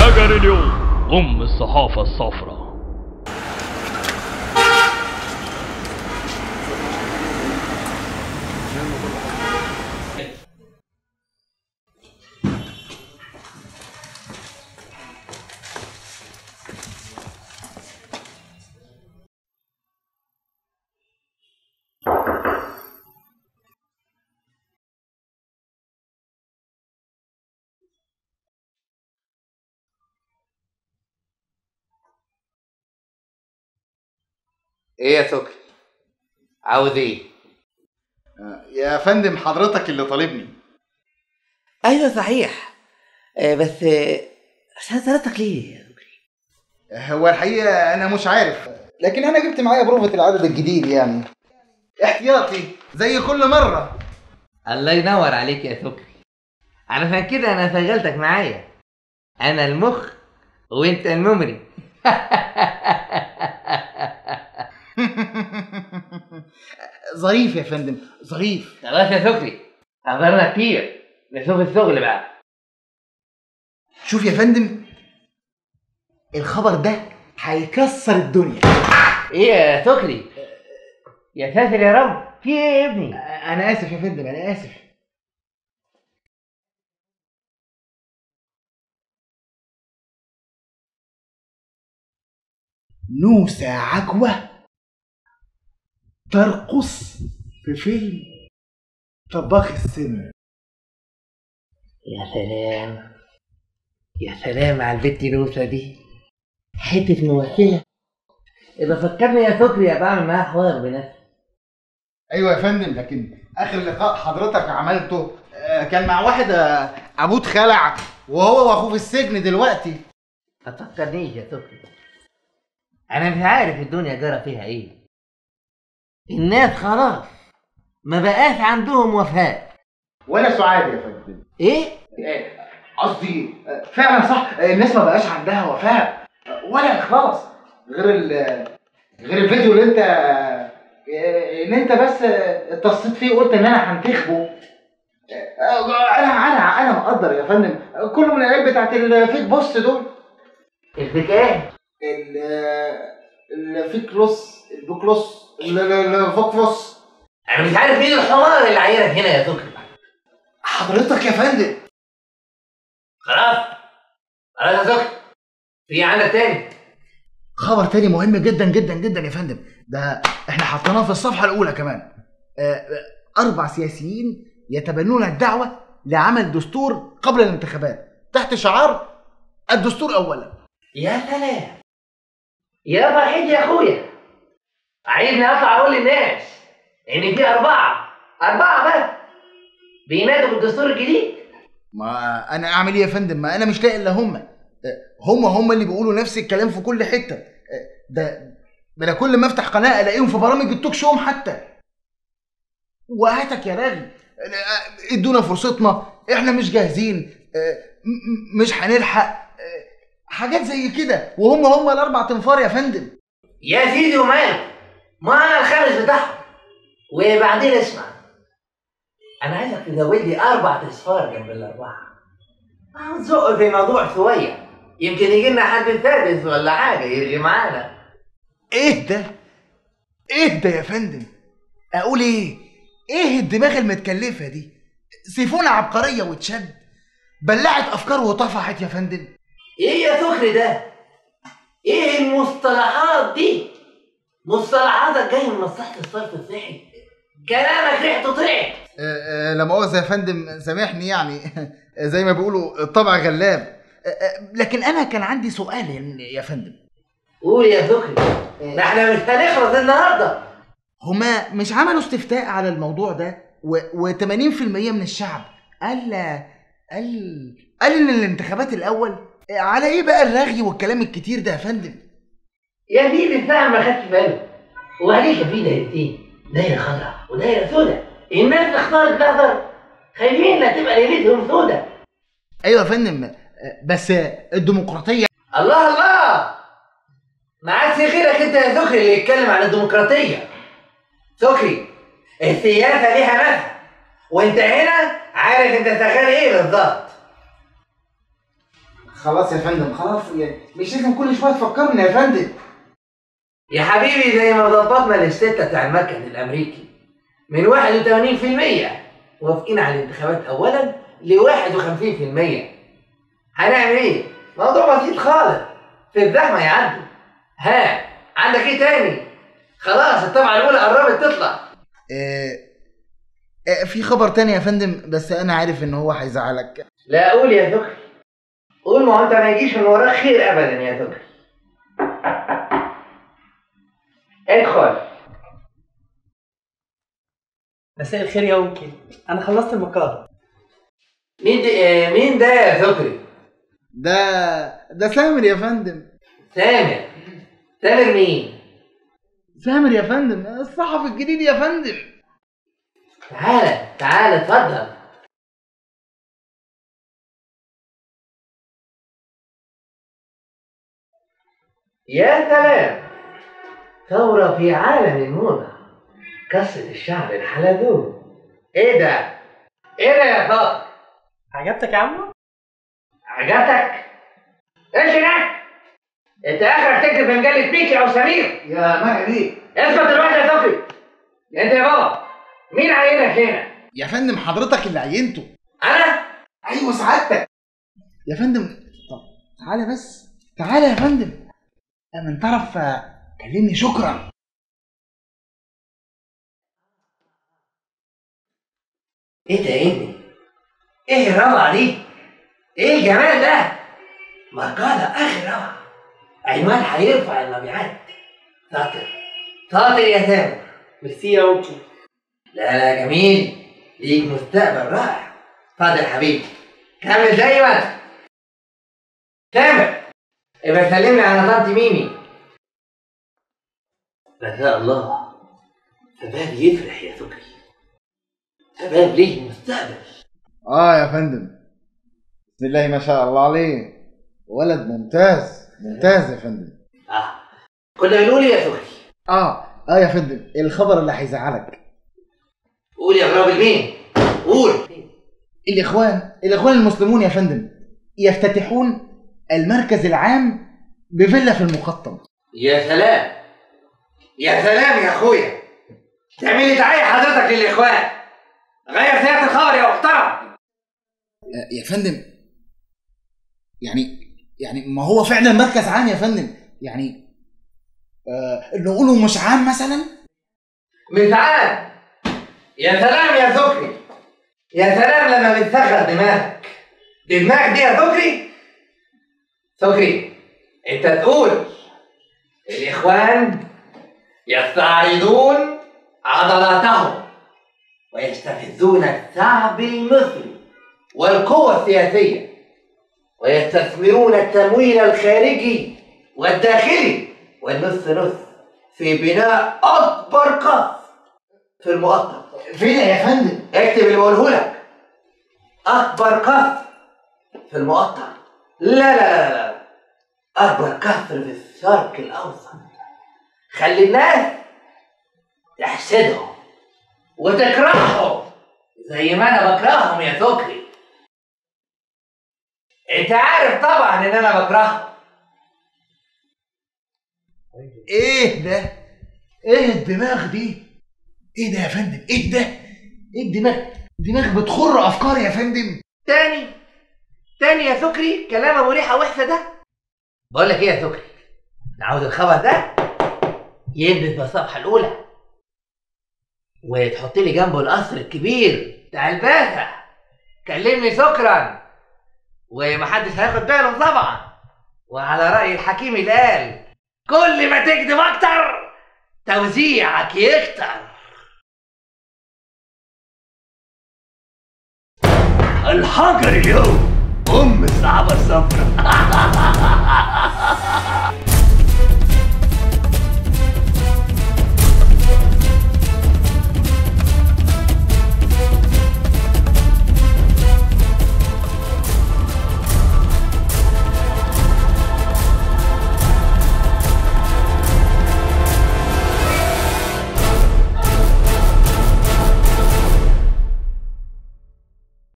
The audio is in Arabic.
حجر اليوم الصحافة الصفراء. ايه يا سكري؟ عاوز ايه؟ يا فندم حضرتك اللي طالبني. ايوه صحيح. بس عشان سألتك ليه يا سكري؟ هو الحقيقة أنا مش عارف، لكن أنا جبت معايا بروفة العدد الجديد يعني احتياطي زي كل مرة. الله ينور عليك يا سكري، علشان كده انا شغلتك معايا. انا المخ وانت الممري. ظريف يا فندم، ظريف. خلاص يا سكري، حضرنا كتير، نشوف الشغل بقى. شوف يا فندم، الخبر ده هيكسر الدنيا. ايه يا سكري؟ يا ساتر يا رب، في ايه يا ابني؟ أنا آسف يا فندم، أنا آسف. نوسة عجوة ترقص في فيلم طباخ السم. يا سلام، يا سلام على البت نوسة دي، حتة ممثلة. إذا فكرني يا سكري أبقى أعمل معاها حوار بنفسي. ايوه يا فندم، لكن اخر لقاء حضرتك عملته كان مع واحد ابوه اتخلع وهو واخوه في السجن دلوقتي. ما تفكرنيش يا سكري، أنا مش عارف الدنيا جرى فيها إيه. الناس خلاص ما بقاش عندهم وفاء ولا سعاد يا فندم. إيه؟ قصدي فعلا صح، الناس ما بقاش عندها وفاء ولا اخلاص. غير الفيديو اللي انت بس اتصلت فيه وقلت ان انا هنتخبه. انا مقدر يا فندم، كله من العيال بتاعت الفيك بوست دول. الفيك إيه؟ الفيك لوس، البوكلوس، الفوكفوس. أنا مش عارف مين الحمار اللي عينك هنا يا سكري. حضرتك يا فندم. خلاص يا سكري، في عندك تاني؟ خبر تاني مهم جدا جدا جدا يا فندم، ده احنا حطيناه في الصفحة الأولى كمان. 4 سياسيين يتبنون الدعوة لعمل دستور قبل الانتخابات تحت شعار الدستور أولا. يا سلام، يا فرحتي يا أخويا. عايزني أطلع أقول للناس إن في 4 بس بينادوا بالدستور الجديد؟ ما أنا أعمل إيه يا فندم؟ ما أنا مش لاقي إلا هم اللي بيقولوا نفس الكلام في كل حتة. ده أنا كل ما أفتح قناة ألاقيهم في برامج التوك شوم حتى. وهاتك يا راغي، ادونا فرصتنا، احنا مش جاهزين، مش هنلحق، حاجات زي كده. وهم ال4 تنفار يا فندم. يا سيدي وماله، ما أنا الخامس بتاعهم. وبعدين اسمع، أنا عايزك تزود لي 4 أصفار جنب ال4. هنزق في موضوع شوية، يمكن يجي لنا حد سادس ولا حاجة يجي معانا. ايه ده يا فندم؟ اقول ايه الدماغ المتكلفة دي؟ سيفونة عبقرية وتشد، بلعت افكار وطفحت يا فندم. ايه يا سكري ده؟ ايه المصطلحات دي؟ مصطلحاتك جاي من مصلحة الصرف الصحي، كلامك ريحته طلعت. لا مؤاخذة يا فندم، سامحني يعني. زي ما بيقولوا الطبع غلاب. لكن انا كان عندي سؤال يا فندم. قول يا سكري، ما احنا مش هنخلص النهارده. هما مش عملوا استفتاء على الموضوع ده و80% من الشعب قال ان الانتخابات الاول؟ على ايه بقى الرغي والكلام الكتير ده يا فندم؟ يا سيدي الفهم ما خدش باله، وعليك في دايرتين، دايره خضراء ودايره سوداء. الناس اختارت الاخضر، خايفين لا تبقى ليلتهم سوداء. ايوه يا فندم، بس الديمقراطيه. الله ما عادش غيرك انت يا سكري اللي يتكلم عن الديمقراطيه. سكري، السياسه ليها ناسها، وانت هنا عارف انت شغال ايه بالظبط. خلاص يا فندم خلاص، يعني مش لازم كل شويه تفكرني يا فندم. يا حبيبي زي ما ظبطنا الاستيتا بتاع المركز الامريكي من 81% موافقين على الانتخابات اولا ل 51%. هنعمل ايه؟ موضوع بسيط خالص، في الزحمه يعدي. ها عندك ايه تاني؟ خلاص الطبعه الاولى قربت تطلع. في خبر تاني يا فندم، بس انا عارف ان هو هيزعلك. لا قول يا ذكري، قول، ما هو انت ما يجيش من وراك خير ابدا يا ذكري. ادخل. مساء الخير يا وكيل، انا خلصت المقالة. مين ده يا ذكري؟ ده سامر يا فندم. سامر؟ سامر مين؟ سامر يا فندم الصحفي الجديد يا فندم. تعالى اتفضل. يا سلام، ثورة في عالم الموضة، قصة الشعر الحلزون. ايه ده يا فاطر؟ عجبتك يا عمو؟ عجبتك؟ ايش هناك؟ انت اخرك تكتب في مجلة بيكي او سمير. يا مرعي بيه اثبت دلوقتي يا ذكري. انت يا بابا مين عينك هنا؟ يا فندم حضرتك اللي عينته. انا؟ ايوه سعادتك يا فندم. طب تعالى يا فندم، من طرف كلمني. شكرا. ايه ده يا ابني؟ ايه الروعة دي؟ ايه الجمال ده؟ مقالة اخر روعة، عنوان هيرفع المبيعات. شاطر يا سامر. ميرسي يا وكيل. لا جميل، ليك مستقبل رائع. اتفضل يا حبيبي، كمل زي ما انت. سامر ابقى سلمني على طنط ميمي. ما شاء الله، شباب يفرح يا ذكري، شباب ليه مستقبل. يا فندم بسم الله ما شاء الله عليه، ولد ممتاز يا فندم. كنا بنقول ايه يا ذكري؟ يا فندم الخبر اللي هيزعلك. قول يا راجل. مين؟ قول. الاخوان المسلمون يا فندم يفتتحون المركز العام بفيلا في المقطم. يا سلام يا اخويا، تعمل لي دعايه حضرتك للاخوان. غير سياسه الخبر يا محترم. يا فندم يعني ما هو فعلا مركز عام يا فندم، يعني نقوله مش عام مثلا. مش عام. يا سلام يا ذكري، يا سلام لما بتسخر دماغك. دماغك دي يا ذكري انت تقول الاخوان يستعرضون عضلاتهم ويستفزون الشعب المصري والقوى السياسية، ويستثمرون التمويل الخارجي والداخلي والنص في بناء أكبر قصر في المقطم. فين يا فندم؟ اكتب اللي بقوله لك. أكبر قصر في المقطم. لا أكبر قصر في الشرق الأوسط. خلي الناس تحسدهم وتكرههم زي ما أنا بكرههم يا ذكري. أنت عارف طبعا إن أنا بكرههم. إيه ده؟ إيه الدماغ دي؟ إيه ده يا فندم؟ إيه ده؟ إيه الدماغ بتخر أفكار يا فندم. تاني يا ذكري كلام أبو ريحة وحشة ده. بقول لك إيه يا ذكري، عاوز الخبر ده ينبت بالصفحة الأولى وتحط لي جنبه القصر الكبير بتاع الباشا. كلمني شكرا، ومحدش هياخد باله طبعا. وعلى رأي الحكيم اللي قال كل ما تكذب أكتر توزيعك يكتر. الحجر اليوم الصحافة الصفراء.